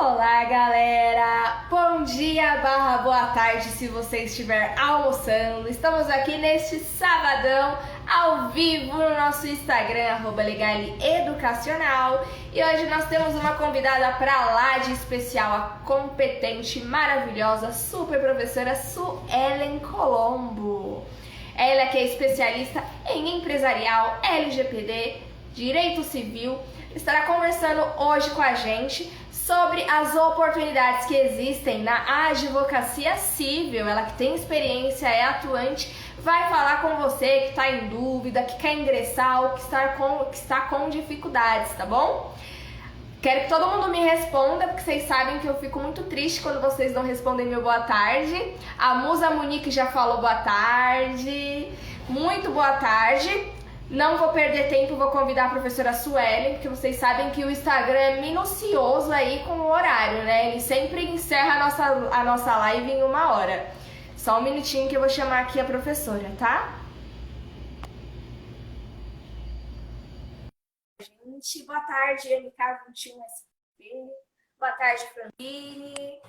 Olá, galera! Bom dia barra boa tarde se você estiver almoçando. Estamos aqui neste sabadão, ao vivo no nosso Instagram, @legaleeducacional. E hoje nós temos uma convidada pra lá de especial, a competente, maravilhosa, super professora Suelen Colombo. Ela que é especialista em empresarial, LGPD, direito civil, estará conversando hoje com a gente sobre as oportunidades que existem na advocacia civil. Ela que tem experiência, é atuante, vai falar com você que está em dúvida, que quer ingressar ou que está com dificuldades, tá bom? Quero que todo mundo me responda, porque vocês sabem que eu fico muito triste quando vocês não respondem meu boa tarde. A Musa Monique já falou boa tarde. Muito boa tarde. Não vou perder tempo, vou convidar a professora Suelen, porque vocês sabem que o Instagram é minucioso aí com o horário, né? Ele sempre encerra a nossa live em 1 hora. Só um minutinho que eu vou chamar aqui a professora, tá? Gente, boa tarde, MK21SP. Boa tarde, Franline.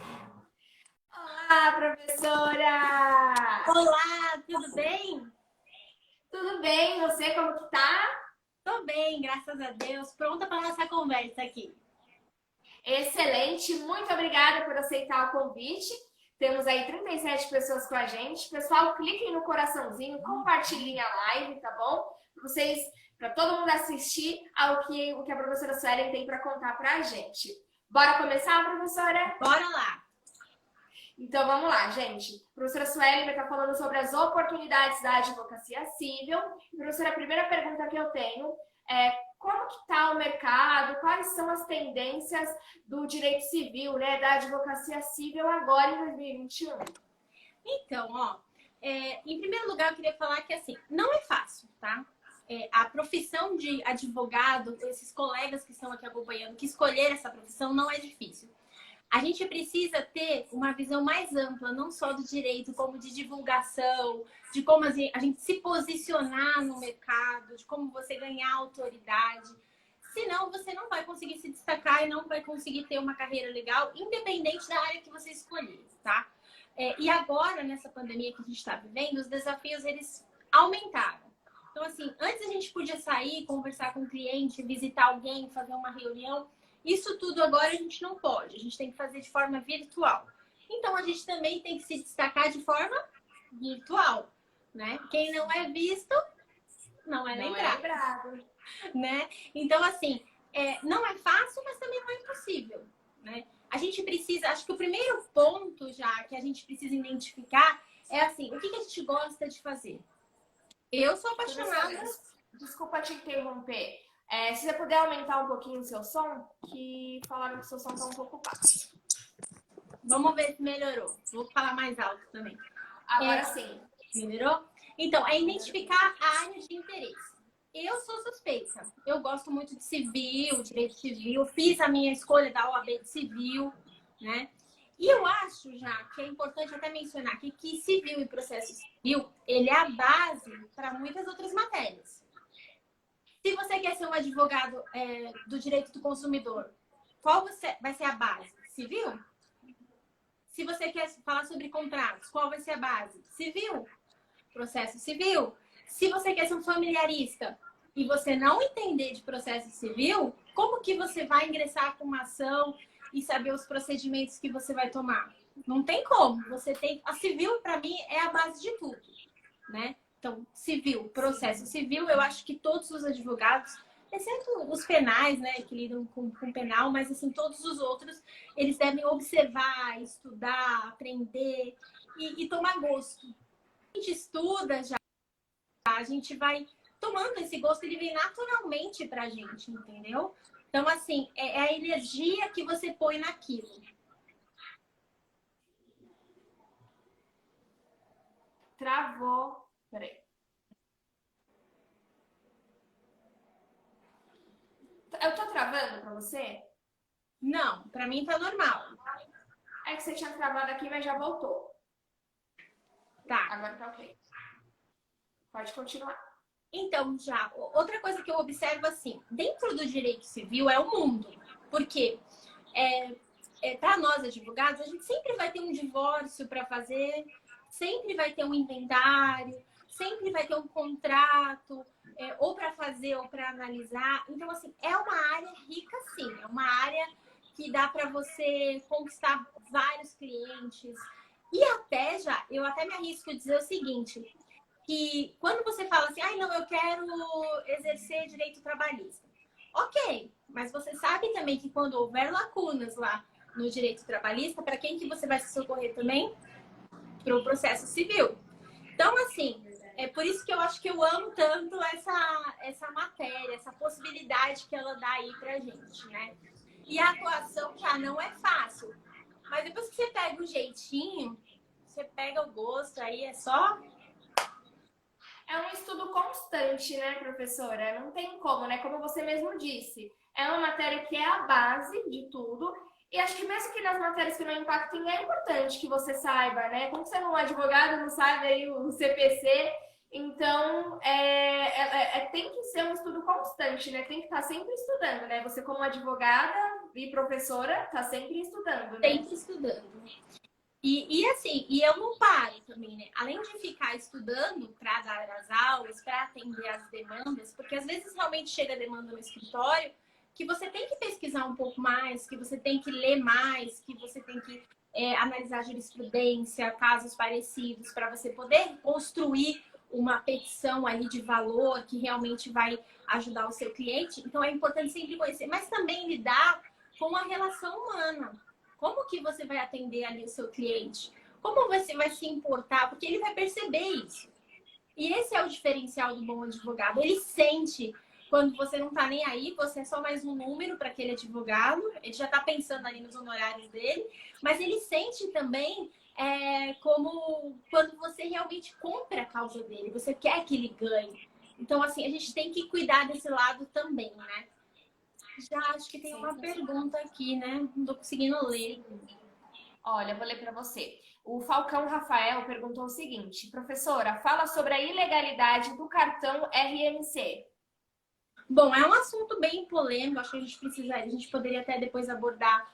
Olá, professora! Olá, tudo bem? Tudo bem? Você, como que tá? Tô bem, graças a Deus. Pronta para nossa conversa aqui. Excelente, muito obrigada por aceitar o convite. Temos aí 37 pessoas com a gente. Pessoal, cliquem no coraçãozinho, compartilhem a live, tá bom? Para todo mundo assistir ao que a professora Suelen tem para contar para a gente. Bora começar, professora? Bora lá! Então vamos lá, gente. A professora Suelen vai estar falando sobre as oportunidades da advocacia civil. Professora, a primeira pergunta que eu tenho é como que está o mercado, quais são as tendências do direito civil, né, da advocacia civil agora em 2021? Então, em primeiro lugar, eu queria falar que, assim, não é fácil, tá? A profissão de advogado, esses colegas que estão aqui acompanhando, que escolheram essa profissão, não é difícil. A gente precisa ter uma visão mais ampla, não só do direito, como de divulgação, de como a gente se posicionar no mercado, de como você ganhar autoridade. Senão, você não vai conseguir se destacar e não vai conseguir ter uma carreira legal, independente da área que você escolher, tá? E agora, nessa pandemia que a gente está vivendo, os desafios, eles aumentaram. Então, assim, antes a gente podia sair, conversar com o cliente, visitar alguém, fazer uma reunião. Isso tudo agora a gente não pode. A gente tem que fazer de forma virtual. Então, a gente também tem que se destacar de forma virtual, né? Quem não é visto, não é lembrado. Né? Então, assim, não é fácil, mas também não é impossível, né? A gente precisa, acho que o primeiro ponto já que a gente precisa identificar é assim, o que a gente gosta de fazer? Eu sou apaixonada... Desculpa te interromper. Se você puder aumentar um pouquinho o seu som, que falaram que o seu som está um pouco baixo. Vamos ver se melhorou. Vou falar mais alto também. Agora sim. Melhorou? Então, é identificar a área de interesse. Eu sou suspeita. Eu gosto muito de civil, direito civil. Fiz a minha escolha da OAB de civil, né? E eu acho já que é importante até mencionar que civil e processo civil, ele é a base para muitas outras matérias. Se você quer ser um advogado do direito do consumidor, qual vai ser a base? Civil? Se você quer falar sobre contratos, qual vai ser a base? Civil? Processo civil? Se você quer ser um familiarista e você não entender de processo civil, como que você vai ingressar com uma ação e saber os procedimentos que você vai tomar? Não tem como. A civil, para mim, é a base de tudo, né? Então, civil, processo civil, eu acho que todos os advogados, exceto os penais, né, que lidam com penal, mas assim, todos os outros, eles devem observar, estudar, aprender e tomar gosto. A gente estuda já, a gente vai tomando esse gosto, ele vem naturalmente pra gente, entendeu? Então, assim, é a energia que você põe naquilo. Travou. Peraí. Eu tô travando pra você? Não, pra mim tá normal. É que você tinha travado aqui, mas já voltou. Tá. Agora tá ok. Pode continuar. Então, já, outra coisa que eu observo assim, dentro do direito civil é o mundo. Porque para nós advogados, a gente sempre vai ter um divórcio para fazer, sempre vai ter um inventário, sempre vai ter um contrato, ou para fazer ou para analisar. Então, assim, é uma área rica, sim. É uma área que dá para você conquistar vários clientes. E até já, eu até me arrisco a dizer o seguinte, que quando você fala assim, ai, não, eu quero exercer direito trabalhista. Ok, mas você sabe também que quando houver lacunas lá no direito trabalhista, para quem que você vai se socorrer também? Para o processo civil. Então, assim, é por isso que eu acho que eu amo tanto essa matéria, essa possibilidade que ela dá aí pra gente, né? E a atuação já não é fácil. Mas depois que você pega o jeitinho, você pega o gosto, aí é só... É um estudo constante, né, professora? Não tem como, né? Como você mesmo disse, é uma matéria que é a base de tudo. E acho que mesmo que nas matérias que não impactem, é importante que você saiba, né? Como você não é advogado, não sabe aí o CPC, então tem que ser um estudo constante, né? Tem que estar sempre estudando, né? Você como advogada e professora, está sempre estudando, né? Sempre estudando. E assim, e eu não paro também, né? Além de ficar estudando para dar as aulas, para atender as demandas, porque às vezes realmente chega demanda no escritório que você tem que pesquisar um pouco mais, que você tem que ler mais, que você tem que analisar jurisprudência, casos parecidos, para você poder construir uma petição ali de valor que realmente vai ajudar o seu cliente. Então é importante sempre conhecer, mas também lidar com a relação humana. Como que você vai atender ali o seu cliente? Como você vai se importar? Porque ele vai perceber isso. E esse é o diferencial do bom advogado. Ele sente quando você não tá nem aí, você é só mais um número para aquele advogado. Ele já tá pensando ali nos honorários dele. Mas ele sente também como quando você realmente compra a causa dele. Você quer que ele ganhe. Então, assim, a gente tem que cuidar desse lado também, né? Já acho que tem uma pergunta aqui, né? Não tô conseguindo ler. Olha, vou ler para você. O Falcão Rafael perguntou o seguinte: professora, fala sobre a ilegalidade do cartão RMC. Bom, é um assunto bem polêmico. Acho que a gente poderia até depois abordar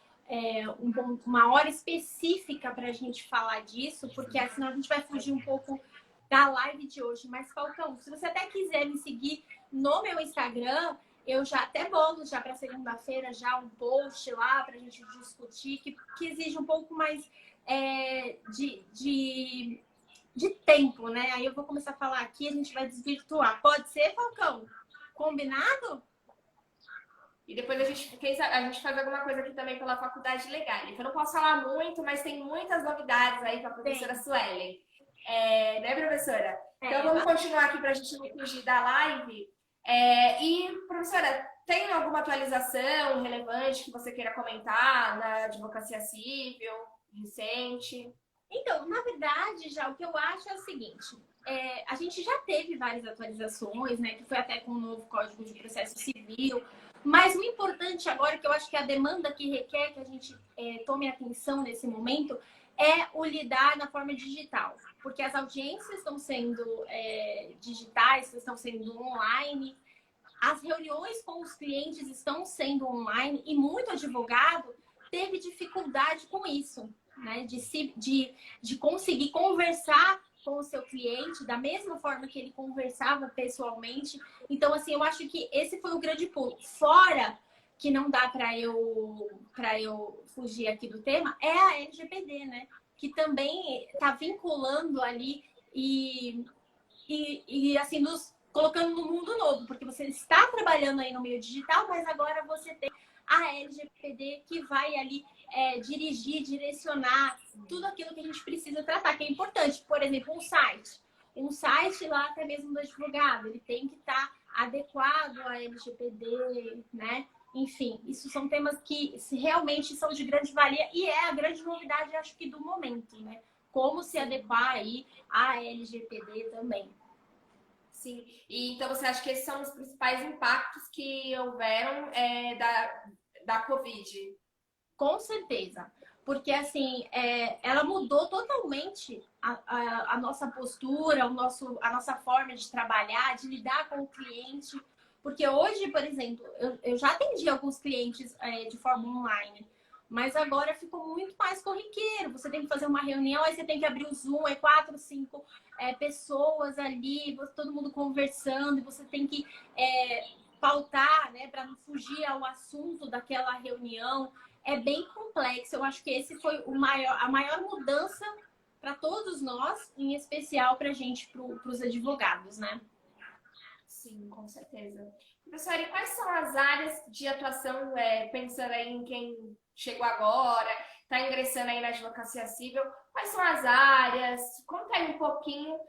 uma hora específica para a gente falar disso, porque senão a gente vai fugir um pouco da live de hoje. Mas, Falcão, se você até quiser me seguir no meu Instagram, eu já até bolo já para segunda-feira já um post lá para a gente discutir, que exige um pouco mais de tempo, né? Aí eu vou começar a falar aqui, a gente vai desvirtuar. Pode ser, Falcão? Combinado? E depois a gente faz alguma coisa aqui também pela Faculdade Legal. Então, eu não posso falar muito, mas tem muitas novidades aí com a professora Suelen. Né, professora? Então, vamos continuar aqui para a gente não fugir da live. E, professora, tem alguma atualização relevante que você queira comentar na advocacia civil, recente? Então, na verdade, já o que eu acho é o seguinte: a gente já teve várias atualizações, né? Que foi até com o novo Código de Processo Civil. Mas o importante agora, que eu acho que é a demanda que requer que a gente tome atenção nesse momento, é o lidar na forma digital. Porque as audiências estão sendo digitais, estão sendo online, as reuniões com os clientes estão sendo online e muito advogado teve dificuldade com isso, né? De conseguir conversar com o seu cliente da mesma forma que ele conversava pessoalmente. Então, assim, eu acho que esse foi o grande pulo. Fora que não dá para eu fugir aqui do tema, é a LGPD, né? Que também está vinculando ali e assim, nos colocando no mundo novo, porque você está trabalhando aí no meio digital, mas agora você tem a LGPD que vai ali dirigir, direcionar tudo aquilo que a gente precisa tratar, que é importante. Por exemplo, um site lá até mesmo do advogado, ele tem que estar adequado à LGPD, né? Enfim, isso são temas que realmente são de grande valia e é a grande novidade, acho que, do momento, né? Como se adequar aí à LGPD também. Sim, e então você acha que esses são os principais impactos que houveram da Covid? Com certeza. Porque, assim, ela mudou totalmente a nossa postura, a nossa forma de trabalhar, de lidar com o cliente. Porque hoje, por exemplo, eu já atendi alguns clientes de forma online. Mas agora ficou muito mais corriqueiro. Você tem que fazer uma reunião, aí você tem que abrir o Zoom, é 4, 5 pessoas ali, todo mundo conversando, e você tem que pautar, né, para não fugir ao assunto daquela reunião. É bem complexo. Eu acho que esse foi a maior mudança para todos nós, em especial para a gente, para os advogados, né? Sim, com certeza. Professora, e quais são as áreas de atuação, pensando aí em quem chegou agora, está ingressando aí na advocacia civil, quais são as áreas? Conta aí um pouquinho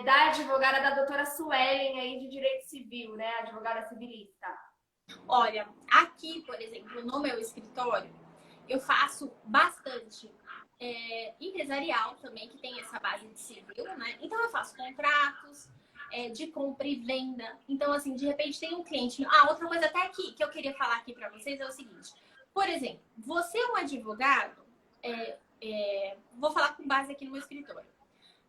da advogada da doutora Suelen aí de Direito Civil, né? Advogada civilista. Olha, aqui, por exemplo, no meu escritório, eu faço bastante empresarial também, que tem essa base de civil, né? Então, eu faço contratos de compra e venda. Então, assim, de repente tem um cliente... outra coisa até aqui que eu queria falar aqui para vocês é o seguinte. Por exemplo, você é um advogado... vou falar com base aqui no meu escritório.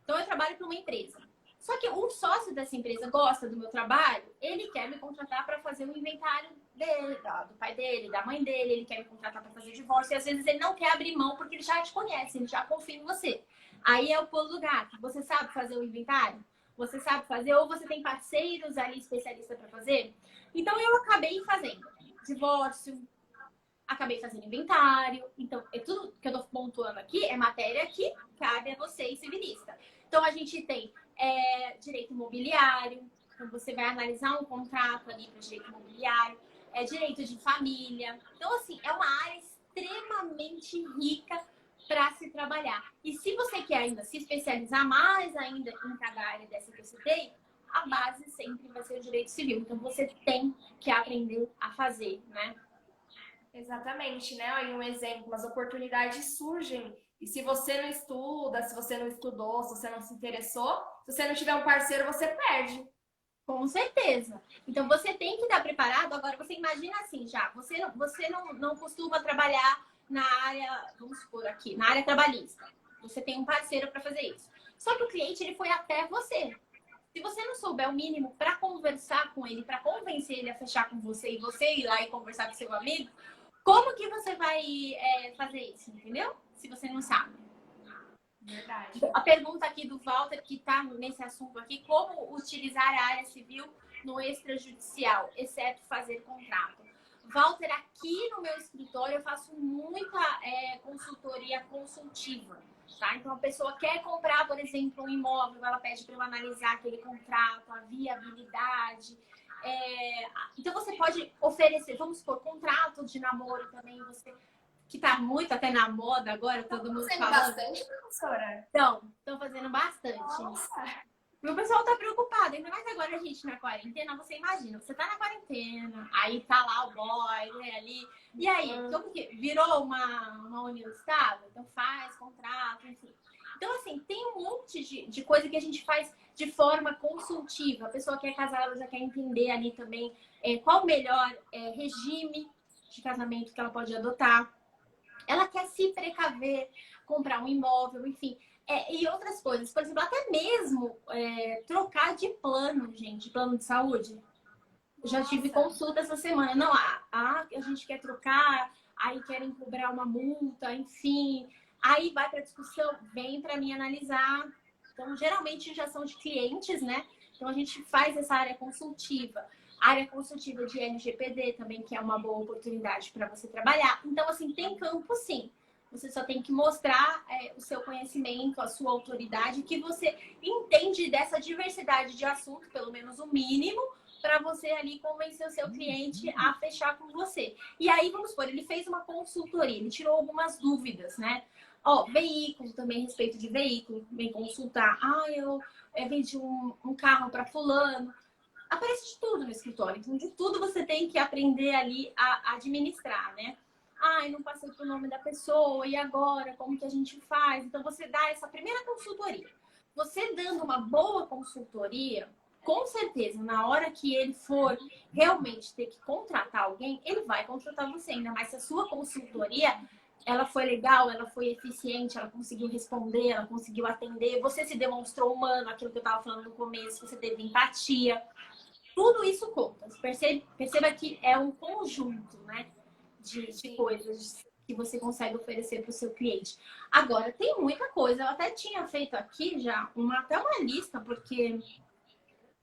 Então, eu trabalho para uma empresa. Só que um sócio dessa empresa gosta do meu trabalho, ele quer me contratar para fazer o inventário dele, do pai dele, da mãe dele, ele quer me contratar para fazer divórcio, e às vezes ele não quer abrir mão porque ele já te conhece, ele já confia em você. Aí é o pulo do gato. Você sabe fazer o inventário? Você sabe fazer? Ou você tem parceiros ali especialistas para fazer? Então eu acabei fazendo divórcio, acabei fazendo inventário. Então, tudo que eu tô pontuando aqui é matéria que cabe a você, civilista. Então, a gente tem direito imobiliário. Então, você vai analisar um contrato ali para direito imobiliário. Direito de família. Então, assim, é uma área extremamente rica para se trabalhar. E se você quer ainda se especializar mais ainda em cada área dessa que eu citei, a base sempre vai ser o direito civil. Então, você tem que aprender a fazer, né? Exatamente, né? Aí um exemplo, as oportunidades surgem. E se você não estuda, se você não estudou, se você não se interessou, se você não tiver um parceiro, você perde. Com certeza. Então, você tem que estar preparado. Agora, você imagina assim, já, você não costuma trabalhar na área, vamos supor aqui, na área trabalhista. Você tem um parceiro para fazer isso. Só que o cliente, ele foi até você. Se você não souber o mínimo para conversar com ele, para convencer ele a fechar com você e você ir lá e conversar com seu amigo, como que você vai fazer isso, entendeu? Se você não sabe. Verdade. A pergunta aqui do Walter, que está nesse assunto aqui, como utilizar a área civil no extrajudicial, exceto fazer contrato. Walter, aqui no meu escritório eu faço muita consultoria consultiva, tá? Então a pessoa quer comprar, por exemplo, um imóvel, ela pede para eu analisar aquele contrato, a viabilidade. Então você pode oferecer, vamos supor, contrato de namoro também, você que tá muito até na moda agora, todo mundo falando. Bastante, professora? Estão fazendo bastante. Nossa. Meu pessoal tá preocupado, ainda mais agora a gente na quarentena. Você imagina, você tá na quarentena, aí tá lá o boy, né, ali. E aí, como que virou uma união estável? Então faz contrato, enfim. Então, assim, tem um monte de coisa que a gente faz de forma consultiva. A pessoa que é casada, ela já quer entender ali também qual o melhor regime de casamento que ela pode adotar. Ela quer se precaver, comprar um imóvel, enfim. E outras coisas. Por exemplo, até mesmo trocar de plano, gente, de plano de saúde. Eu já tive consulta essa semana. Não, a gente quer trocar, aí querem cobrar uma multa, enfim. Aí vai para discussão, vem para mim analisar. Então, geralmente já são de clientes, né? Então, a gente faz essa área consultiva. Área consultiva de LGPD também, que é uma boa oportunidade para você trabalhar. Então, assim, tem campo sim. Você só tem que mostrar o seu conhecimento, a sua autoridade, que você entende dessa diversidade de assunto, pelo menos o mínimo, para você ali convencer o seu cliente a fechar com você. E aí, vamos supor, ele fez uma consultoria, ele tirou algumas dúvidas, né? Veículo também, respeito de veículo, vem consultar. Eu vendi um carro para fulano. Aparece de tudo no escritório. Então, de tudo você tem que aprender ali a administrar, né? Não passei pro nome da pessoa, e agora? Como que a gente faz? Então, você dá essa primeira consultoria. Você dando uma boa consultoria, com certeza, na hora que ele for realmente ter que contratar alguém, ele vai contratar você. Ainda mais se a sua consultoria, ela foi legal, ela foi eficiente, ela conseguiu responder, ela conseguiu atender, você se demonstrou humano, aquilo que eu estava falando no começo, você teve empatia. Tudo isso conta. Perceba que é um conjunto, né, de coisas que você consegue oferecer para o seu cliente. Agora, tem muita coisa. Eu até tinha feito aqui já até uma lista, porque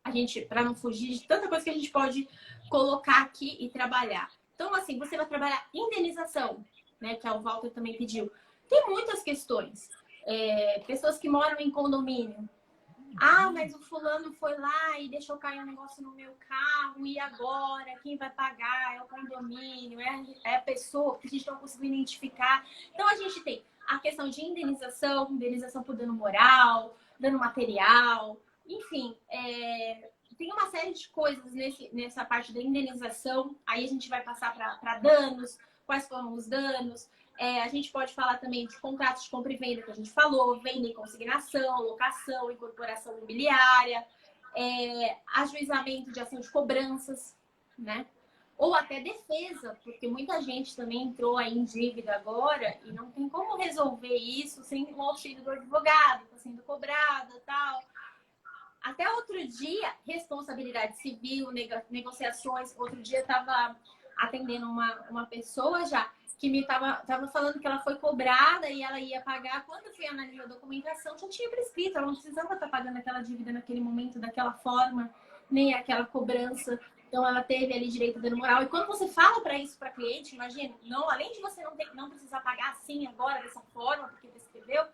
a gente, para não fugir de tanta coisa que a gente pode colocar aqui e trabalhar. Então, assim, você vai trabalhar indenização, né? Que o Walter também pediu. Tem muitas questões. Pessoas que moram em condomínio. Ah, mas o fulano foi lá e deixou cair um negócio no meu carro, e agora? Quem vai pagar? É o condomínio, é a pessoa que a gente não conseguiu identificar. Então, a gente tem a questão de indenização por dano moral, dano material, enfim, tem uma série de coisas nessa parte da indenização. Aí a gente vai passar para danos, quais foram os danos. A gente pode falar também de contratos de compra e venda, que a gente falou, venda em consignação, locação, incorporação imobiliária, ajuizamento de ação de cobranças, né? Ou até defesa, porque muita gente também entrou aí em dívida agora e não tem como resolver isso sem o auxílio do advogado, está sendo cobrado e tal. Até outro dia, responsabilidade civil, negociações. Outro dia eu estava atendendo uma pessoa já que me tava falando que ela foi cobrada e ela ia pagar. Quando eu fui analisar a documentação, já tinha prescrito. Ela não precisava estar pagando aquela dívida naquele momento, daquela forma, nem aquela cobrança. Então, ela teve ali direito a dano moral. E quando você fala para isso para cliente, imagina, não, além de você não precisar pagar assim agora, dessa forma, porque prescreveu,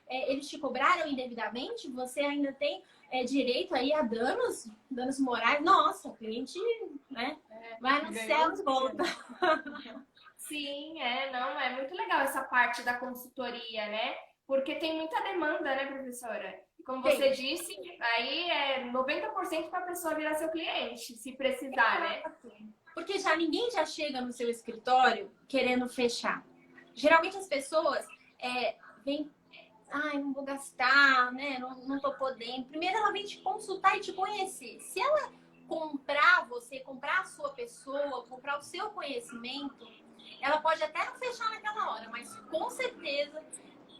eles te cobraram indevidamente, você ainda tem direito aí a danos morais. Nossa, o cliente, né, vai no céu e volta. Sim, não, é muito legal essa parte da consultoria, né? Porque tem muita demanda, né, professora? E como você disse, aí é 90% para a pessoa virar seu cliente, se precisar, né? Porque ninguém já chega no seu escritório querendo fechar. Geralmente as pessoas vêm, não vou gastar, né? Não tô podendo. Primeiro ela vem te consultar e te conhecer. Se ela comprar você, comprar a sua pessoa, comprar o seu conhecimento, ela pode até não fechar naquela hora, mas com certeza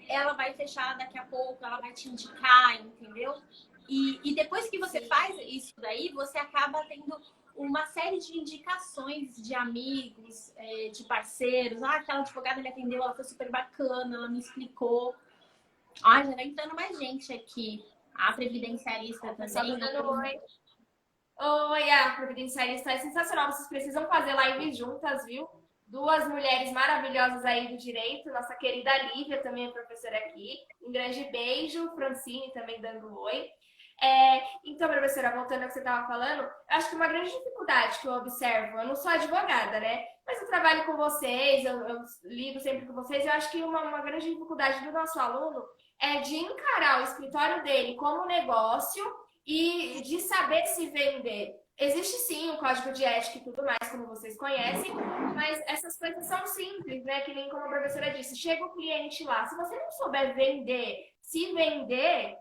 ela vai fechar daqui a pouco, ela vai te indicar, entendeu? E depois que você faz isso daí, você acaba tendo uma série de indicações de amigos, de parceiros. Aquela advogada me atendeu, ela foi super bacana, ela me explicou. Já vai entrando mais gente aqui. A previdenciarista também. Oi. Oi, a previdenciarista é sensacional. Vocês precisam fazer live juntas, viu? Duas mulheres maravilhosas aí do direito. Nossa querida Lívia também é professora aqui. Um grande beijo. Francine também dando oi. Então, professora, voltando ao que você estava falando, eu acho que uma grande dificuldade que eu observo, eu não sou advogada, né? Mas eu trabalho com vocês, eu lido sempre com vocês, eu acho que uma grande dificuldade do nosso aluno é de encarar o escritório dele como negócio e de saber se vender. Existe sim um código de ética e tudo mais, como vocês conhecem, mas essas coisas são simples, né? Que nem como a professora disse, chega o cliente lá, se você não souber vender, se vender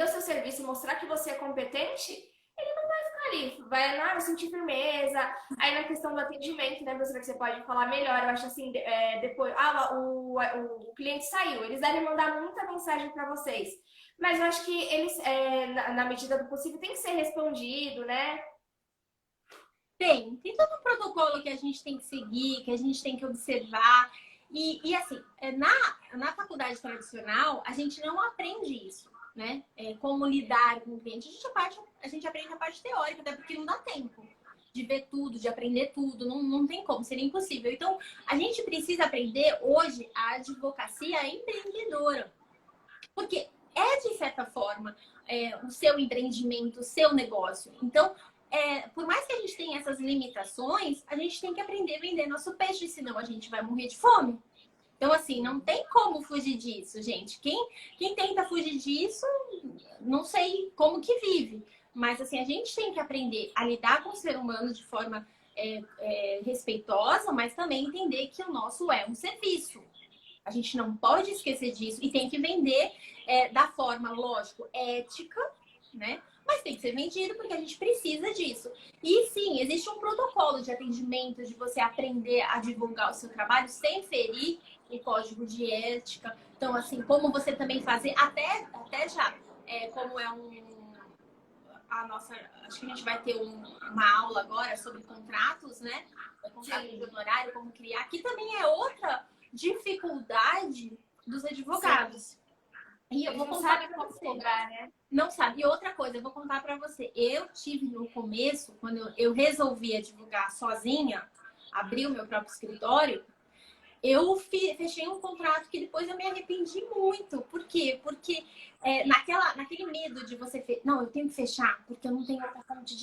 o seu serviço e mostrar que você é competente, ele não vai ficar ali, vai sentir firmeza. Aí na questão do atendimento, né, professora, que você pode falar melhor, eu acho assim, depois, o cliente saiu, eles devem mandar muita mensagem para vocês. Mas eu acho que eles, na medida do possível, tem que ser respondido, né? Tem todo um protocolo que a gente tem que seguir, que a gente tem que observar. E assim, na faculdade tradicional, a gente não aprende isso, né? Como lidar com o cliente. A gente aprende a parte teórica, até porque não dá tempo de ver tudo, de aprender tudo. Não tem como, seria impossível. Então, a gente precisa aprender hoje a advocacia empreendedora. Porque de certa forma, o seu empreendimento, o seu negócio. Então, por mais que a gente tenha essas limitações, a gente tem que aprender a vender nosso peixe, senão a gente vai morrer de fome. Então, assim, não tem como fugir disso, gente. Quem tenta fugir disso, não sei como que vive. Mas, assim, a gente tem que aprender a lidar com o ser humano de forma respeitosa, mas também entender que o nosso é um serviço. A gente não pode esquecer disso e tem que vender da forma, lógico, ética, né? Mas tem que ser vendido porque a gente precisa disso. E sim, existe um protocolo de atendimento, de você aprender a divulgar o seu trabalho sem ferir o código de ética. Então, assim, como você também fazer, até já, como acho que a gente vai ter uma aula agora sobre contratos, né? Contrato de honorário, como criar. Aqui também é dificuldade dos advogados. Sim. E eu Eles vou não contar sabem para como você. cobrar, né? Não sabe. E outra coisa, eu vou contar para você. Eu tive no começo, quando eu resolvi advogar sozinha, abri o meu próprio escritório, eu fechei um contrato que depois eu me arrependi muito. Por quê? Porque naquele medo de você... Não, eu tenho que fechar, porque eu não tenho outra fonte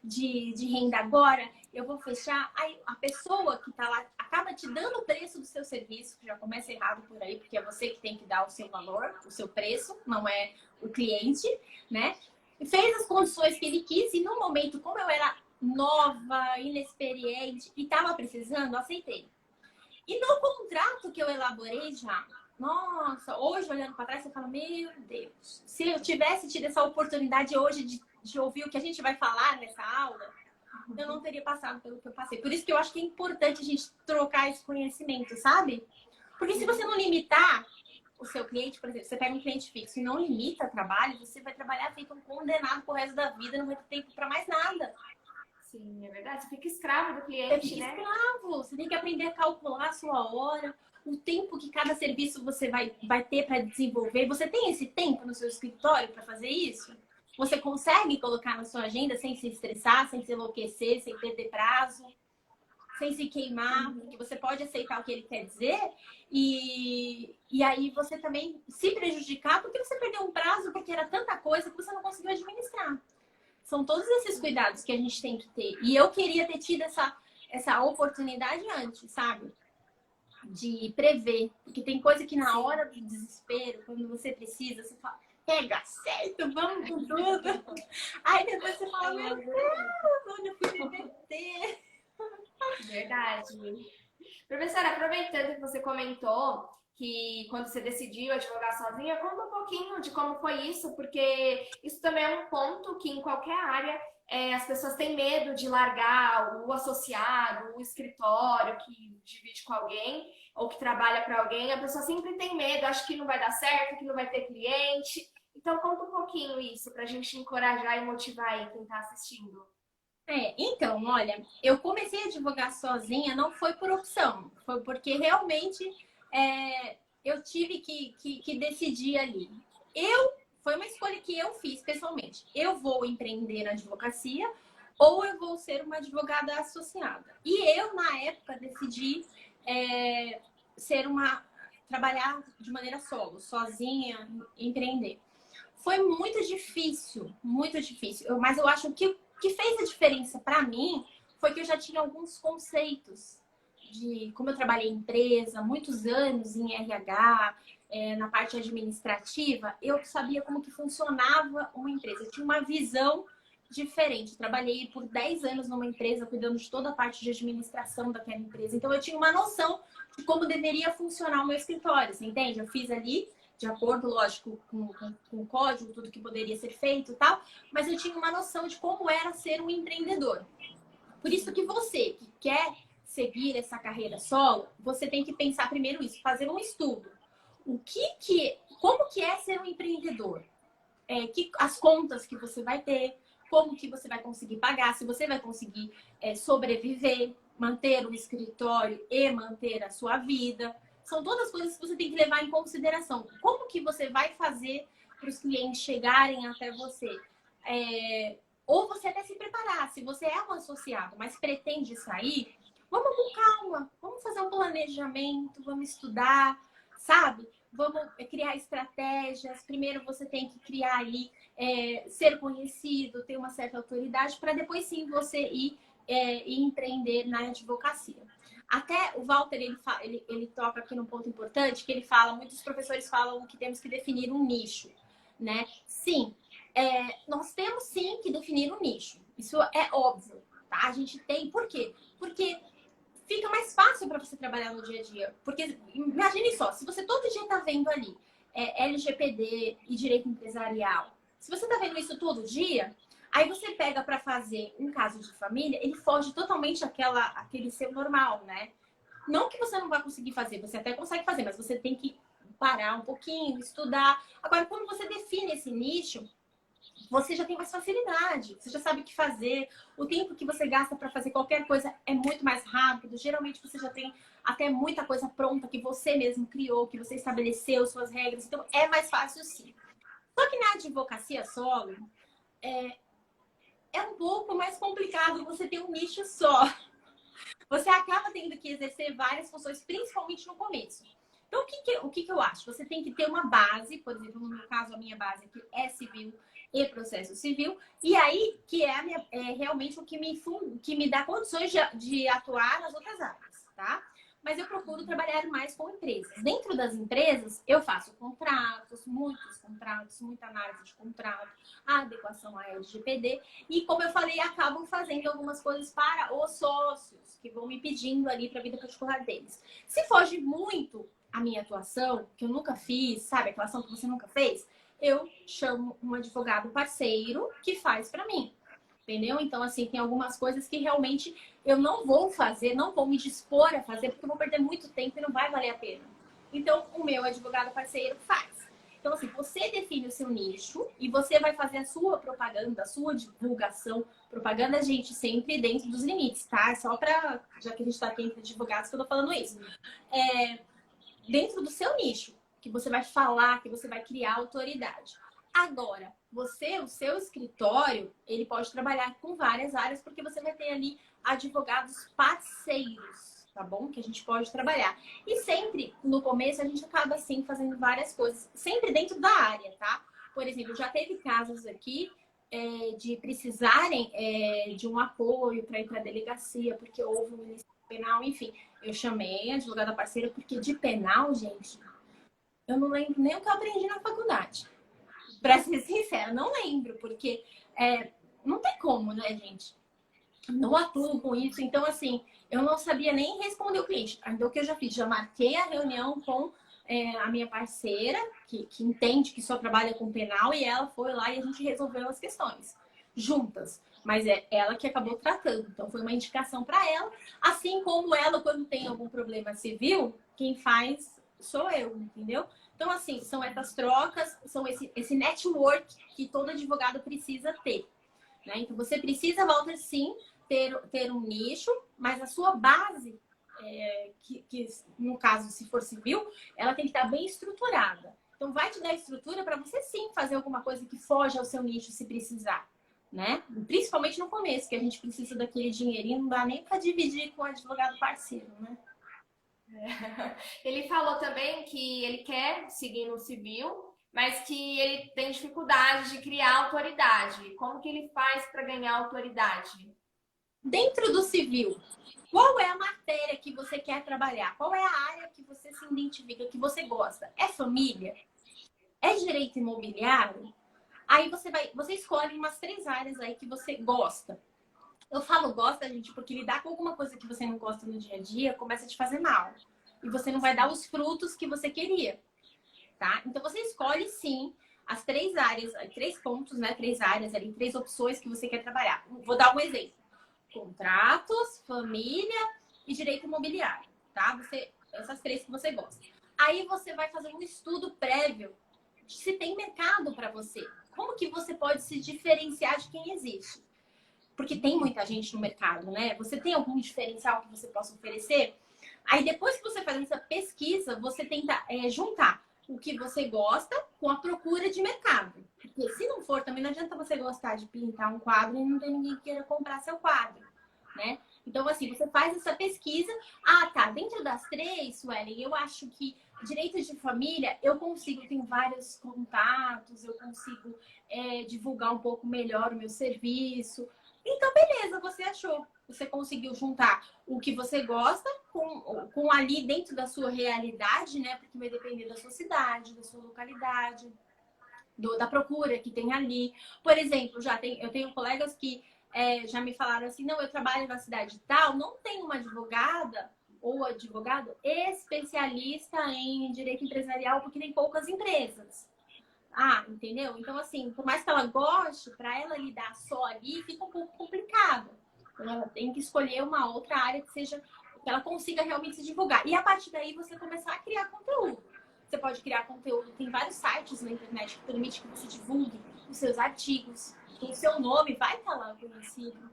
de renda agora. Eu vou fechar. Aí a pessoa que está lá acaba te dando o preço do seu serviço, que já começa errado por aí, porque é você que tem que dar o seu valor, o seu preço, não é o cliente, né? E fez as condições que ele quis e no momento, como eu era nova, inexperiente e estava precisando, eu aceitei. E no contrato que eu elaborei já, nossa, hoje olhando para trás, você fala, meu Deus, se eu tivesse tido essa oportunidade hoje de ouvir o que a gente vai falar nessa aula, eu não teria passado pelo que eu passei. Por isso que eu acho que é importante a gente trocar esse conhecimento, sabe? Porque se você não limitar o seu cliente, por exemplo, você pega um cliente fixo e não limita trabalho, você vai trabalhar feito um condenado pro resto da vida, não vai ter tempo para mais nada. Sim, é verdade. Você fica escravo do Você cliente, fica né? escravo, você tem que aprender a calcular a sua hora, o tempo que cada serviço você vai ter para desenvolver. Você tem esse tempo no seu escritório para fazer isso? Você consegue colocar na sua agenda sem se estressar, sem se enlouquecer, sem perder prazo, sem se queimar, porque você pode aceitar o que ele quer dizer e aí você também se prejudicar porque você perdeu um prazo, porque era tanta coisa que você não conseguiu administrar. São todos esses cuidados que a gente tem que ter. E eu queria ter tido essa oportunidade antes, sabe? De prever. Porque tem coisa que na hora do desespero, quando você precisa, você fala, pega, certo, vamos com tudo. Aí depois você fala, meu Deus, onde eu fui me meter? Verdade. Professora, aproveitando que você comentou que quando você decidiu advogar sozinha, conta um pouquinho de como foi isso, porque isso também é um ponto que em qualquer área as pessoas têm medo de largar o associado, o escritório que divide com alguém ou que trabalha para alguém. A pessoa sempre tem medo, acha que não vai dar certo, que não vai ter cliente. Então conta um pouquinho isso para a gente encorajar e motivar aí quem está assistindo. Então, olha, eu comecei a advogar sozinha, não foi por opção, foi porque realmente eu tive que decidir ali. Foi uma escolha que eu fiz pessoalmente. Eu vou empreender na advocacia ou eu vou ser uma advogada associada. E eu, na época, decidi trabalhar de maneira solo, sozinha, empreender. Foi muito difícil, muito difícil. Mas eu acho que o que fez a diferença para mim foi que eu já tinha alguns conceitos de como eu trabalhei em empresa, muitos anos em RH, na parte administrativa, eu sabia como que funcionava uma empresa. Eu tinha uma visão diferente. Trabalhei por 10 anos numa empresa, cuidando de toda a parte de administração daquela empresa. Então, eu tinha uma noção de como deveria funcionar o meu escritório, você entende? Eu fiz ali de acordo, lógico, com o código, tudo que poderia ser feito e tal, mas eu tinha uma noção de como era ser um empreendedor. Por isso que você que quer seguir essa carreira solo, você tem que pensar primeiro isso, fazer um estudo. Como que é ser um empreendedor? As contas que você vai ter, como que você vai conseguir pagar, se você vai conseguir sobreviver, manter o escritório e manter a sua vida. São todas coisas que você tem que levar em consideração. Como que você vai fazer para os clientes chegarem até você? Ou você até se preparar. Se você é um associado, mas pretende sair, vamos com calma. Vamos fazer um planejamento, vamos estudar, sabe? Vamos criar estratégias. Primeiro você tem que criar ali, ser conhecido, ter uma certa autoridade, para depois sim você ir empreender na advocacia. Até o Walter, ele toca aqui num ponto importante, que ele fala, muitos professores falam que temos que definir um nicho, né? Sim, nós temos sim que definir um nicho. Isso é óbvio, tá? A gente tem. Por quê? Porque fica mais fácil para você trabalhar no dia a dia. Porque, imagine só, se você todo dia tá vendo ali LGPD e direito empresarial, se você tá vendo isso todo dia, aí você pega para fazer um caso de família, ele foge totalmente aquele seu normal, né? Não que você não vai conseguir fazer, você até consegue fazer, mas você tem que parar um pouquinho, estudar. Agora, quando você define esse nicho, você já tem mais facilidade, você já sabe o que fazer, o tempo que você gasta para fazer qualquer coisa é muito mais rápido, geralmente você já tem até muita coisa pronta que você mesmo criou, que você estabeleceu suas regras, então é mais fácil sim. Só que na advocacia solo, é um pouco mais complicado você ter um nicho só. Você acaba tendo que exercer várias funções, principalmente no começo. Então, o que eu acho? Você tem que ter uma base, por exemplo, no meu caso, a minha base aqui é civil e processo civil, e aí que realmente o que me dá condições de atuar nas outras áreas, tá? Mas eu procuro trabalhar mais com empresas. Dentro das empresas, eu faço contratos, muita análise de contrato, adequação à LGPD, e como eu falei, acabo fazendo algumas coisas para os sócios, que vão me pedindo ali para a vida particular deles. Se foge muito a minha atuação, que eu nunca fiz, sabe, aquela ação que você nunca fez, eu chamo um advogado parceiro que faz para mim. Entendeu? Então, assim, tem algumas coisas que realmente eu não vou fazer, não vou me dispor a fazer, porque eu vou perder muito tempo e não vai valer a pena. Então, o meu advogado parceiro faz. Então, assim, você define o seu nicho e você vai fazer a sua propaganda, a sua divulgação. Propaganda, gente, sempre dentro dos limites, tá? Só para, já que a gente está aqui entre advogados, que eu tô falando isso. Dentro do seu nicho, que você vai falar, que você vai criar autoridade. Agora, o seu escritório, ele pode trabalhar com várias áreas, porque você vai ter ali advogados parceiros, tá bom? Que a gente pode trabalhar. E sempre, no começo, a gente acaba, assim, fazendo várias coisas. Sempre dentro da área, tá? Por exemplo, já teve casos aqui de precisarem de um apoio para ir para a delegacia, porque houve um início penal, enfim. Eu chamei a advogada parceira, porque de penal, gente, eu não lembro nem o que eu aprendi na faculdade. Pra ser sincera, não lembro, porque não tem como, né, gente? Não atuo com isso. Então, assim, eu não sabia nem responder o cliente. Então, o que eu já fiz? Já marquei a reunião com a minha parceira, que entende que só trabalha com penal, e ela foi lá e a gente resolveu as questões juntas. Mas é ela que acabou tratando. Então, foi uma indicação para ela. Assim como ela, quando tem algum problema civil, quem faz sou eu, entendeu? Então, assim, são essas trocas, são esse network que todo advogado precisa ter. Né? Então, você precisa, Walter, sim, ter um nicho, mas a sua base, que no caso, se for civil, ela tem que estar bem estruturada. Então, vai te dar estrutura para você, sim, fazer alguma coisa que foge ao seu nicho, se precisar. Né? Principalmente no começo, que a gente precisa daquele dinheirinho, não dá nem para dividir com o advogado parceiro, né? Ele falou também que ele quer seguir no civil, mas que ele tem dificuldade de criar autoridade. Como que ele faz para ganhar autoridade? Dentro do civil, qual é a matéria que você quer trabalhar? Qual é a área que você se identifica, que você gosta? É família? É direito imobiliário? Aí você escolhe umas 3 áreas aí que você gosta. Eu falo gosta, gente, porque lidar com alguma coisa que você não gosta no dia a dia começa a te fazer mal. E você não vai dar os frutos que você queria, tá? Então, você escolhe, sim, as 3 áreas, 3 pontos, né? 3 áreas ali, 3 opções que você quer trabalhar. Vou dar um exemplo. Contratos, família e direito imobiliário, tá? Essas 3 que você gosta. Aí, você vai fazer um estudo prévio de se tem mercado para você. Como que você pode se diferenciar de quem existe? Porque tem muita gente no mercado, né? Você tem algum diferencial que você possa oferecer? Aí, depois que você faz essa pesquisa, você tenta juntar o que você gosta com a procura de mercado. Porque se não for, também não adianta você gostar de pintar um quadro e não ter ninguém que queira comprar seu quadro, né? Então, assim, você faz essa pesquisa. Ah, tá. Dentro das 3, Suelen, eu acho que direito de família, eu tenho vários contatos, eu consigo divulgar um pouco melhor o meu serviço. Então, beleza, você achou. Você conseguiu juntar o que você gosta com ali dentro da sua realidade, né? Porque vai depender da sua cidade, da sua localidade, da procura que tem ali. Por exemplo, eu tenho colegas que já me falaram assim, não, eu trabalho na cidade tal, não tem uma advogada ou advogado especialista em direito empresarial porque tem poucas empresas. Ah, entendeu? Então, assim, por mais que ela goste, para ela lidar só ali, fica um pouco complicado. Então, ela tem que escolher uma outra área que ela consiga realmente se divulgar. E a partir daí, você começar a criar conteúdo. Você pode criar conteúdo. Tem vários sites na internet que permitem que você divulgue os seus artigos. O seu nome vai estar lá conhecido.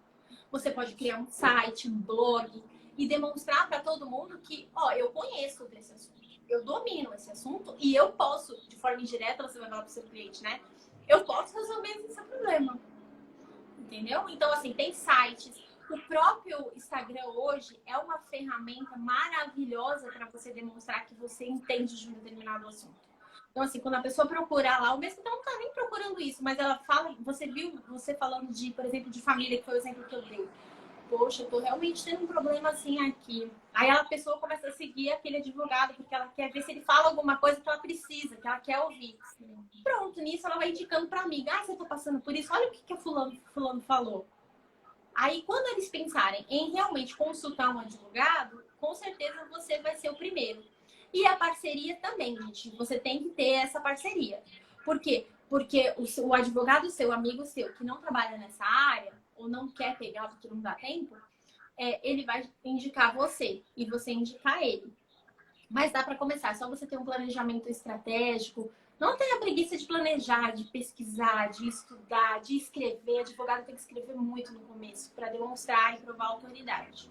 Você pode criar um site, um blog e demonstrar para todo mundo que, ó, eu conheço desse assunto, eu domino esse assunto e eu posso, de forma indireta, você vai falar para o seu cliente, né? Eu posso resolver esse problema. Entendeu? Então, assim, tem sites. O próprio Instagram hoje é uma ferramenta maravilhosa para você demonstrar que você entende de um determinado assunto. Então, assim, quando a pessoa procurar lá, o mesmo que ela não tá nem procurando isso, mas ela fala, você viu, você falando de, por exemplo, de família, que foi o exemplo que eu dei. Poxa, eu tô realmente tendo um problema assim aqui. Aí a pessoa começa a seguir aquele advogado, porque ela quer ver se ele fala alguma coisa que ela precisa, que ela quer ouvir. Pronto, nisso ela vai indicando pra amiga. Ah, você tá passando por isso? Olha o que a fulano falou. Aí, quando eles pensarem em realmente consultar um advogado, com certeza você vai ser o primeiro. E a parceria também, gente. Você tem que ter essa parceria. Por quê? Porque o advogado seu, amigo seu, que não trabalha nessa área, ou não quer pegar porque não dá tempo, ele vai indicar você e você indicar ele. Mas dá para começar. É só você ter um planejamento estratégico. Não tenha preguiça de planejar, de pesquisar, de estudar, de escrever. Advogado tem que escrever muito no começo para demonstrar e provar autoridade.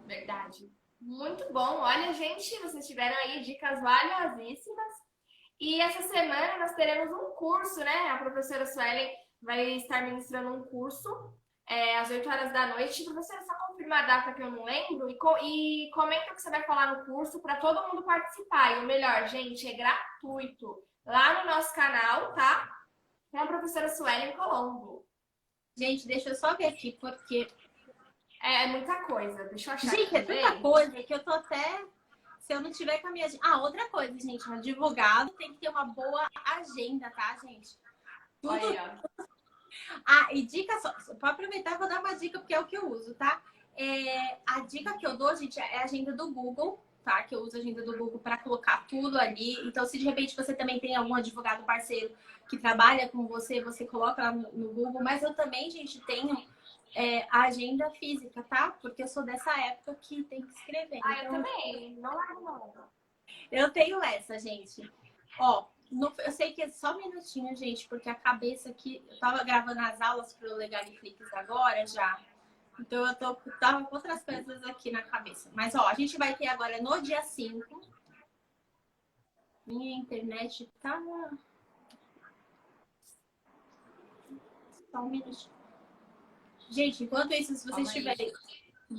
Verdade. Muito bom. Olha, gente, vocês tiveram aí dicas valiosíssimas. E essa semana nós teremos um curso, né? A professora Suelen vai estar ministrando um curso às 8 horas da noite. Professora, só confirma a data que eu não lembro e comenta o que você vai falar no curso para todo mundo participar. E o melhor, gente, é gratuito. Lá no nosso canal, tá? Com a professora Suelen Colombo. Gente, deixa eu só ver aqui, porque... É muita coisa. Deixa eu achar. Gente, é tanta coisa que eu tô até... Se eu não tiver com a minha... outra coisa, gente. Um advogado tem que ter uma boa agenda, tá, gente? Tudo... Olha. E dica só. Pra aproveitar, vou dar uma dica, porque é o que eu uso, tá? A dica que eu dou, gente, é a agenda do Google, tá? Que eu uso a agenda do Google para colocar tudo ali. Então, se de repente você também tem algum advogado parceiro que trabalha com você, você coloca lá no Google. Mas eu também, gente, tenho... a agenda física, tá? Porque eu sou dessa época que tem que escrever. Então... eu também. Não largo não. Eu tenho essa, gente. Ó, eu sei que é só um minutinho, gente, porque a cabeça aqui... Eu tava gravando as aulas pro Legaliflix agora já. Então eu tava com outras coisas aqui na cabeça. Mas, ó, a gente vai ter agora no dia 5. Minha internet tá... Só um minutinho. Gente, enquanto isso, se vocês tiverem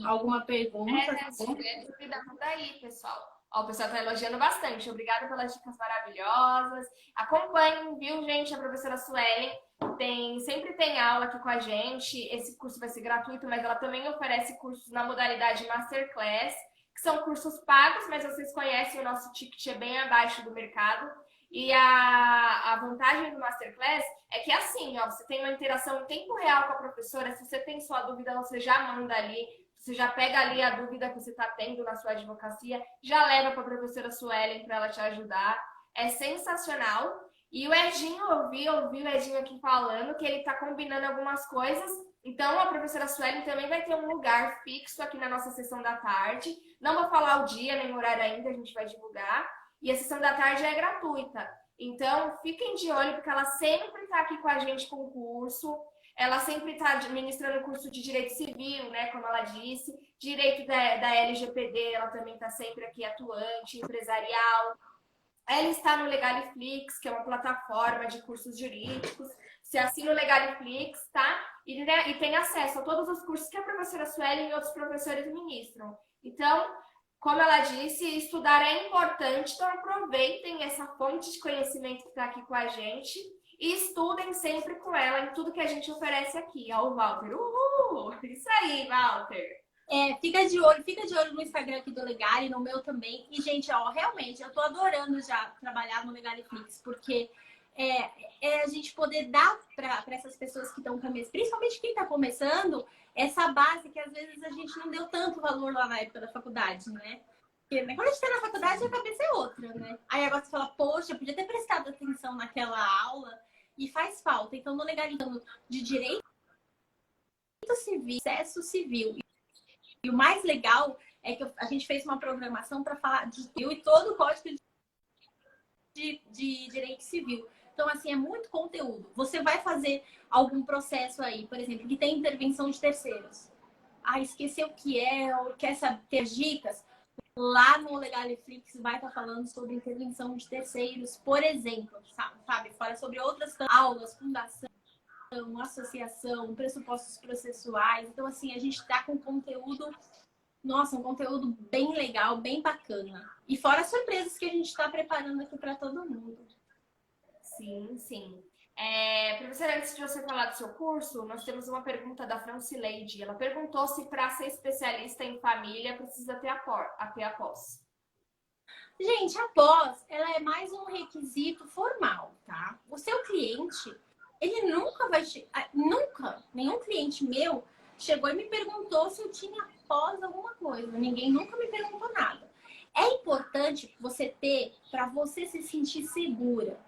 alguma pergunta... Se tiver dúvida, manda aí, pessoal. Ó, o pessoal tá elogiando bastante. Obrigada pelas dicas maravilhosas. Acompanhem, viu, gente? A professora Suelen sempre tem aula aqui com a gente. Esse curso vai ser gratuito, mas ela também oferece cursos na modalidade Masterclass, que são cursos pagos, mas vocês conhecem, o nosso ticket é bem abaixo do mercado. E a vantagem do Masterclass é que assim, ó, você tem uma interação em tempo real com a professora. Se você tem sua dúvida, você já manda ali. Você já pega ali a dúvida que você está tendo na sua advocacia, já leva para a professora Suelen para ela te ajudar. É sensacional. E o Edinho, eu ouvi o Edinho aqui falando que ele está combinando algumas coisas. Então, a professora Suelen também vai ter um lugar fixo aqui na nossa sessão da tarde. Não vou falar o dia nem o horário ainda, a gente vai divulgar. E a sessão da tarde é gratuita. Então, fiquem de olho, porque ela sempre está aqui com a gente com o curso. Ela sempre está administrando curso de Direito Civil, né, como ela disse. Direito da LGPD, ela também está sempre aqui atuante, empresarial. Ela está no Legaliflix, que é uma plataforma de cursos jurídicos. Você assina o Legaliflix, tá? E tem acesso a todos os cursos que a professora Suelen e outros professores ministram. Então, como ela disse, estudar é importante, então aproveitem essa fonte de conhecimento que está aqui com a gente e estudem sempre com ela em tudo que a gente oferece aqui. Ó, o Walter. Uhul! Isso aí, Walter! Fica de olho no Instagram aqui do Legal e no meu também. E, gente, ó, realmente, eu tô adorando já trabalhar no Legaliflix, porque a gente poder dar para essas pessoas que estão começando, principalmente quem está começando, essa base que às vezes a gente não deu tanto valor lá na época da faculdade, né? Porque quando a gente tá na faculdade, a cabeça é outra, né? Aí agora você fala, poxa, eu podia ter prestado atenção naquela aula e faz falta. Então, no Legalizando de Direito Civil, Processo Civil. E o mais legal é que a gente fez uma programação para falar de civil e todo o Código de de direito civil. Então, assim, é muito conteúdo. Você vai fazer algum processo aí, por exemplo, que tem intervenção de terceiros. Ah, esqueceu o que é, ou quer saber, ter dicas? Lá no Legaliflix vai estar falando sobre intervenção de terceiros, por exemplo, sabe? Fala sobre outras aulas, fundação, associação, pressupostos processuais. Então, assim, a gente está com conteúdo, nossa, um conteúdo bem legal, bem bacana. E fora as surpresas que a gente está preparando aqui para todo mundo. Sim, sim. Professora, antes de você falar do seu curso, nós temos uma pergunta da Francileide. Ela perguntou se para ser especialista em família precisa ter a pós. Gente, a pós, ela é mais um requisito formal, tá? O seu cliente, ele nunca vai... Nunca, nenhum cliente meu chegou e me perguntou se eu tinha pós alguma coisa. Ninguém nunca me perguntou nada. É importante você ter, para você se sentir segura,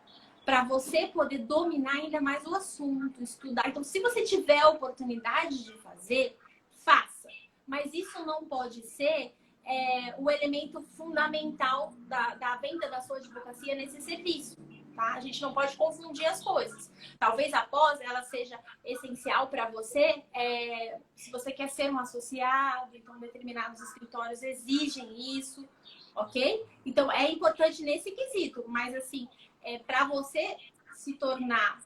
para você poder dominar ainda mais o assunto, estudar. Então, se você tiver a oportunidade de fazer, faça. Mas isso não pode ser o elemento fundamental da venda da sua advocacia nesse serviço. Tá? A gente não pode confundir as coisas. Talvez a pós ela seja essencial para você, se você quer ser um associado, então determinados escritórios exigem isso, ok? Então, é importante nesse quesito, mas assim, para você se tornar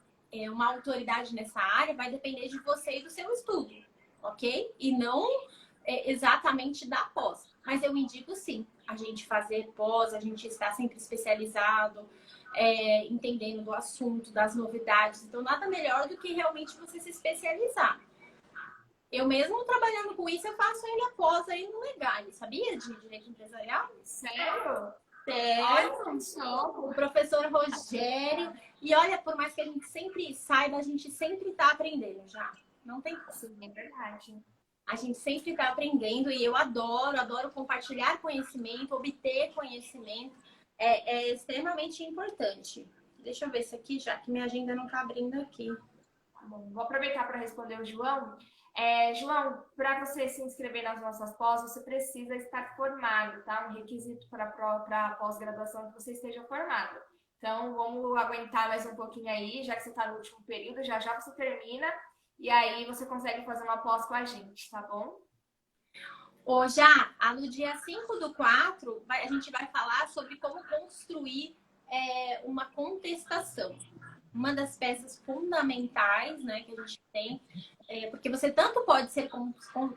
uma autoridade nessa área, vai depender de você e do seu estudo, ok? E não exatamente da pós. Mas eu indico sim, a gente fazer pós, a gente estar sempre especializado, entendendo do assunto, das novidades. Então, nada melhor do que realmente você se especializar. Eu mesmo trabalhando com isso, eu faço ainda pós aí no Legale, sabia? De direito empresarial. Sério? O professor Rogério. E olha, por mais que a gente sempre saiba, a gente sempre está aprendendo já. Não tem como. Sim, é verdade. A gente sempre está aprendendo e eu adoro compartilhar conhecimento, obter conhecimento. É extremamente importante. Deixa eu ver isso aqui, já que minha agenda não está abrindo aqui. Bom, vou aproveitar para responder o João. João, para você se inscrever nas nossas pós, você precisa estar formado, tá? Um requisito para a pós-graduação é que você esteja formado. Então, vamos aguentar mais um pouquinho aí, já que você está no último período, já já você termina, e aí você consegue fazer uma pós com a gente, tá bom? No dia 5/4, a gente vai falar sobre como construir uma contestação. Uma das peças fundamentais, né, que a gente tem, porque você tanto pode ser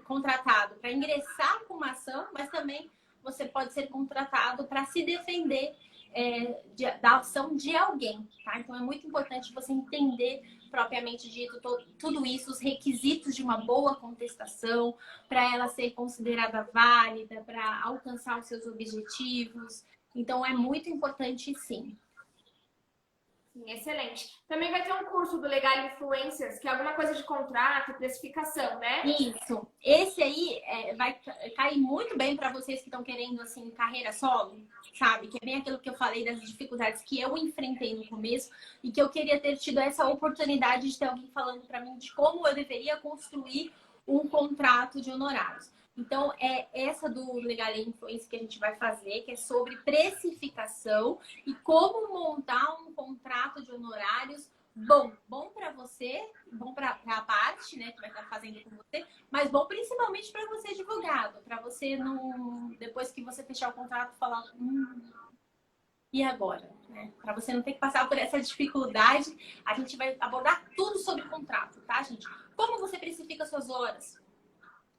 contratado para ingressar com uma ação, mas também você pode ser contratado para se defender da ação de alguém, tá? Então é muito importante você entender propriamente dito tudo isso, os requisitos de uma boa contestação, para ela ser considerada válida, para alcançar os seus objetivos. Então é muito importante, sim. Sim, excelente. Também vai ter um curso do Legal Influencers, que é alguma coisa de contrato, precificação, né? Isso. Esse aí vai cair muito bem para vocês que estão querendo, assim, carreira solo, sabe? Que é bem aquilo que eu falei das dificuldades que eu enfrentei no começo e que eu queria ter tido essa oportunidade de ter alguém falando para mim de como eu deveria construir um contrato de honorários. Então, é essa do Legal Influência que a gente vai fazer, que é sobre precificação e como montar um contrato de honorários bom para você, bom para a parte, né, que vai estar fazendo com você, mas bom principalmente para você, advogado, para você não, depois que você fechar o contrato, falar, e agora? Né? Para você não ter que passar por essa dificuldade, a gente vai abordar tudo sobre contrato, tá, gente? Como você precifica suas horas?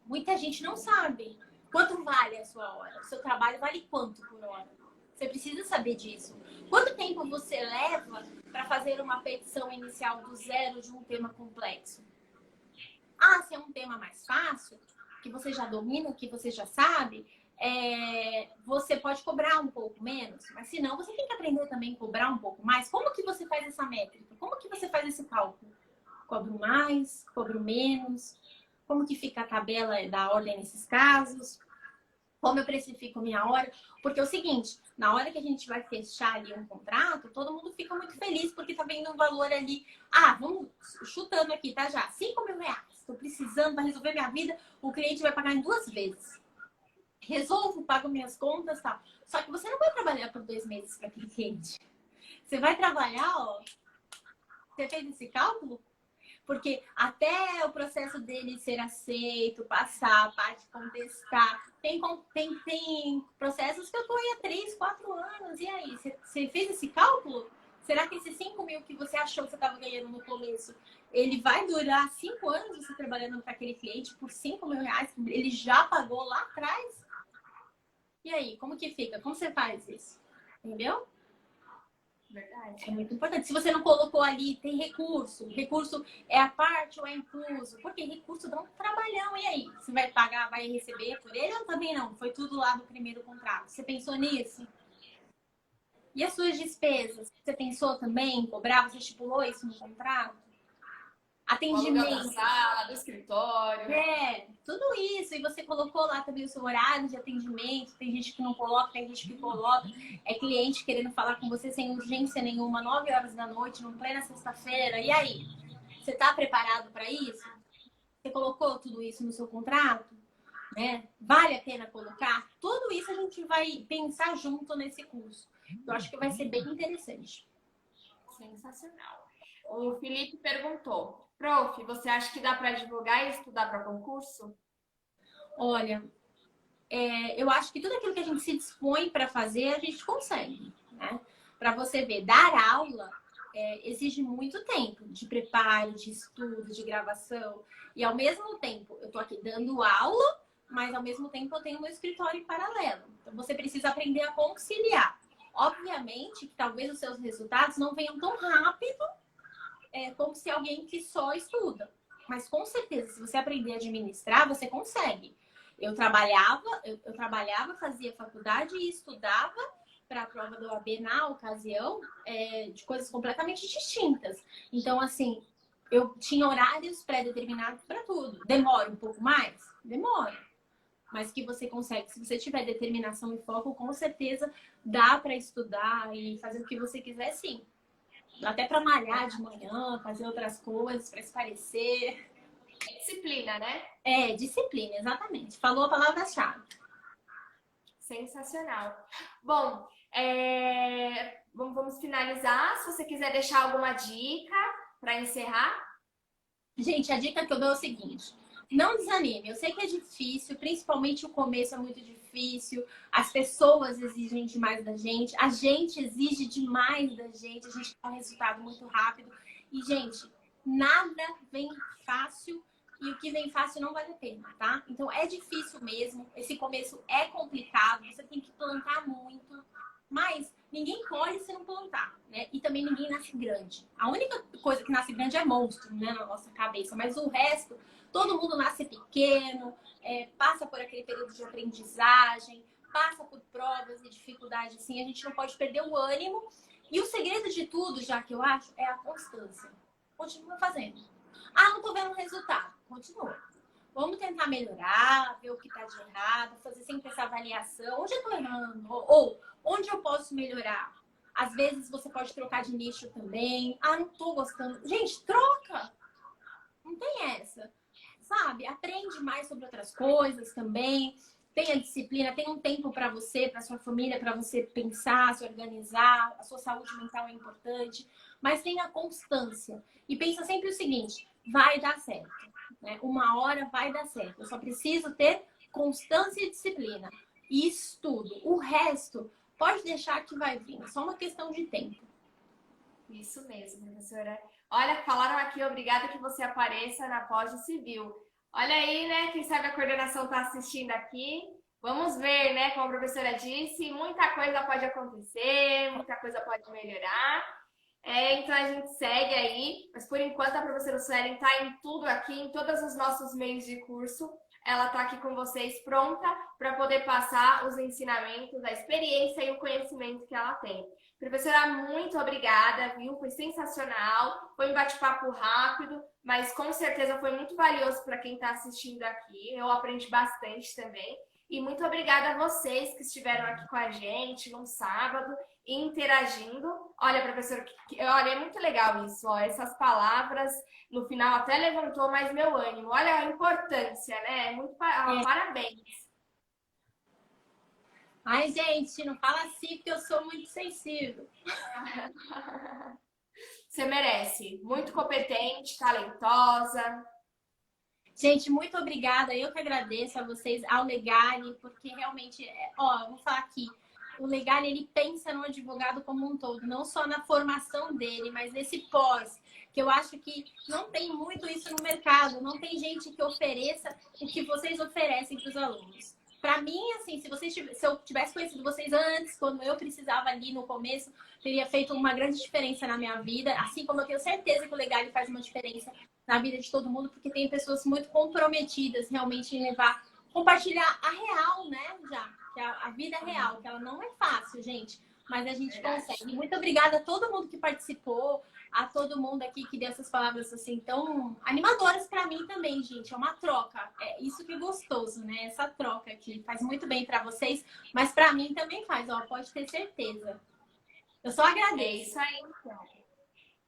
Muita gente não sabe quanto vale a sua hora. O seu trabalho vale quanto por hora? Você precisa saber disso. Quanto tempo você leva para fazer uma petição inicial do zero de um tema complexo? Se é um tema mais fácil, que você já domina, que você já sabe, você pode cobrar um pouco menos. Mas se não, você tem que aprender também a cobrar um pouco mais. Como que você faz essa métrica? Como que você faz esse cálculo? Cobro mais? Cobro menos? Como que fica a tabela da ordem nesses casos? Como eu precifico minha hora? Porque é o seguinte, na hora que a gente vai fechar ali um contrato, todo mundo fica muito feliz porque tá vendo um valor ali. Vamos chutando aqui, tá já? R$5.000. Estou precisando para resolver minha vida. O cliente vai pagar em 2 vezes. Resolvo, pago minhas contas e tal. Só que você não vai trabalhar por 2 meses para aquele cliente. Você vai trabalhar, ó. Você fez esse cálculo? Porque até o processo dele ser aceito, passar, a parte contestar, tem processos que eu tô aí há 3, 4 anos. E aí, você fez esse cálculo? Será que esses 5 mil que você achou que você estava ganhando no começo, ele vai durar 5 anos você trabalhando para aquele cliente por 5 mil reais? Ele já pagou lá atrás? E aí, como que fica? Como você faz isso? Entendeu? Verdade. É muito importante. Se você não colocou ali, tem recurso. Recurso é a parte ou é incluso? Porque recurso dá um trabalhão. E aí? Você vai pagar, vai receber por ele ou também não? Foi tudo lá no primeiro contrato. Você pensou nisso? E as suas despesas? Você pensou também em cobrar? Você estipulou isso no contrato? O aluguel da Atendimento. sala, do escritório. É, tudo isso. E você colocou lá também o seu horário de atendimento. Tem gente que não coloca, tem gente que coloca. É cliente querendo falar com você sem urgência nenhuma, 9 horas da noite, numa plena sexta-feira. E aí? Você está preparado para isso? Você colocou tudo isso no seu contrato? Né? Vale a pena colocar? Tudo isso a gente vai pensar junto nesse curso. Eu acho que vai ser bem interessante. Sensacional. O Felipe perguntou: Prof, você acha que dá para divulgar e estudar para concurso? Olha, eu acho que tudo aquilo que a gente se dispõe para fazer, a gente consegue, né? Para você ver, dar aula exige muito tempo de preparo, de estudo, de gravação. E ao mesmo tempo, eu estou aqui dando aula, mas ao mesmo tempo eu tenho meu escritório em paralelo. Então você precisa aprender a conciliar. Obviamente que talvez os seus resultados não venham tão rápido como se alguém que só estuda. Mas com certeza, se você aprender a administrar, você consegue. Eu trabalhava, fazia faculdade e estudava para a prova do OAB na ocasião de coisas completamente distintas. Então, assim, eu tinha horários pré-determinados para tudo. Demora um pouco mais? Demora. Mas que você consegue, se você tiver determinação e foco, com certeza dá para estudar e fazer o que você quiser, sim. Até para malhar de manhã, fazer outras coisas, para se parecer. Disciplina, né? Disciplina, exatamente. Falou a palavra-chave. Sensacional. Bom, vamos finalizar. Se você quiser deixar alguma dica para encerrar. Gente, a dica que eu dou é o seguinte: não desanime. Eu sei que é difícil, principalmente o começo é muito difícil. As pessoas exigem demais da gente, a gente exige demais da gente, a gente quer um resultado muito rápido. E, gente, nada vem fácil e o que vem fácil não vale a pena, tá? Então é difícil mesmo, esse começo é complicado, você tem que plantar muito, mas ninguém colhe se não plantar, né? E também ninguém nasce grande. A única coisa que nasce grande é monstro, né, na nossa cabeça, mas o resto, todo mundo nasce pequeno, passa por aquele período de aprendizagem, passa por provas e dificuldades, assim, a gente não pode perder o ânimo. E o segredo de tudo, já que eu acho, é a constância. Continua fazendo. Ah, não tô vendo resultado. Continua. Vamos tentar melhorar, ver o que tá de errado, fazer sempre essa avaliação. Onde eu tô errando? Ou onde eu posso melhorar? Às vezes você pode trocar de nicho também. Ah, não tô gostando. Gente, troca! Não tem essa. Sabe? Aprende mais sobre outras coisas também. Tenha disciplina, tenha um tempo para você, para sua família, para você pensar, se organizar. A sua saúde mental é importante. Mas tenha constância. E pensa sempre o seguinte: vai dar certo. Né? Uma hora vai dar certo. Eu só preciso ter constância e disciplina. E estudo. O resto pode deixar que vai vir. É só uma questão de tempo. Isso mesmo, professora. Olha, falaram aqui, obrigada que você apareça na pós de civil. Olha aí, né? Quem sabe a coordenação está assistindo aqui. Vamos ver, né? Como a professora disse, muita coisa pode acontecer, muita coisa pode melhorar. Então a gente segue aí, mas por enquanto a professora Suelen está em tudo aqui, em todos os nossos meios de curso. Ela está aqui com vocês pronta para poder passar os ensinamentos, a experiência e o conhecimento que ela tem. Professora, muito obrigada, viu? Foi sensacional, foi um bate-papo rápido, mas com certeza foi muito valioso para quem está assistindo aqui. Eu aprendi bastante também. E muito obrigada a vocês que estiveram aqui com a gente no sábado, interagindo. Olha, professora, olha, é muito legal isso, ó, essas palavras no final até levantou mais meu ânimo. Olha a importância, né? Parabéns. Ai, gente, não fala assim porque eu sou muito sensível. Você merece. Muito competente, talentosa. Gente, muito obrigada. Eu que agradeço a vocês, ao Legale, porque realmente, ó, eu vou falar aqui, o Legale, ele pensa no advogado como um todo, não só na formação dele, mas nesse pós, que eu acho que não tem muito isso no mercado, não tem gente que ofereça o que vocês oferecem para os alunos. Para mim, assim, se eu tivesse conhecido vocês antes, quando eu precisava ali no começo, teria feito uma grande diferença na minha vida, assim como eu tenho certeza que o Legale faz uma diferença na vida de todo mundo, porque tem pessoas muito comprometidas realmente em levar, compartilhar a real, né, já, que é a vida real, que ela não é fácil, gente, mas a gente consegue. Muito obrigada a todo mundo que participou, a todo mundo aqui que deu essas palavras assim tão animadoras para mim também, gente. É uma troca. É isso que é gostoso, né? Essa troca aqui faz muito bem para vocês, mas para mim também faz, ó, pode ter certeza. Eu só agradeço. É isso aí, então.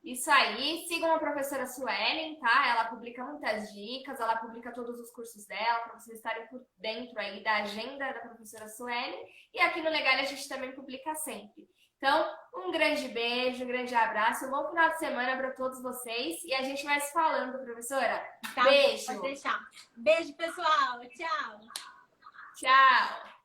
Isso aí, sigam a professora Suelen, tá? Ela publica muitas dicas, ela publica todos os cursos dela, para vocês estarem por dentro aí da agenda da professora Suelen. E aqui no Legal a gente também publica sempre. Então, um grande beijo, um grande abraço, um bom final de semana para todos vocês. E a gente vai se falando, professora. Tá, Beijo! pode deixar. Beijo, pessoal. Tchau! Tchau!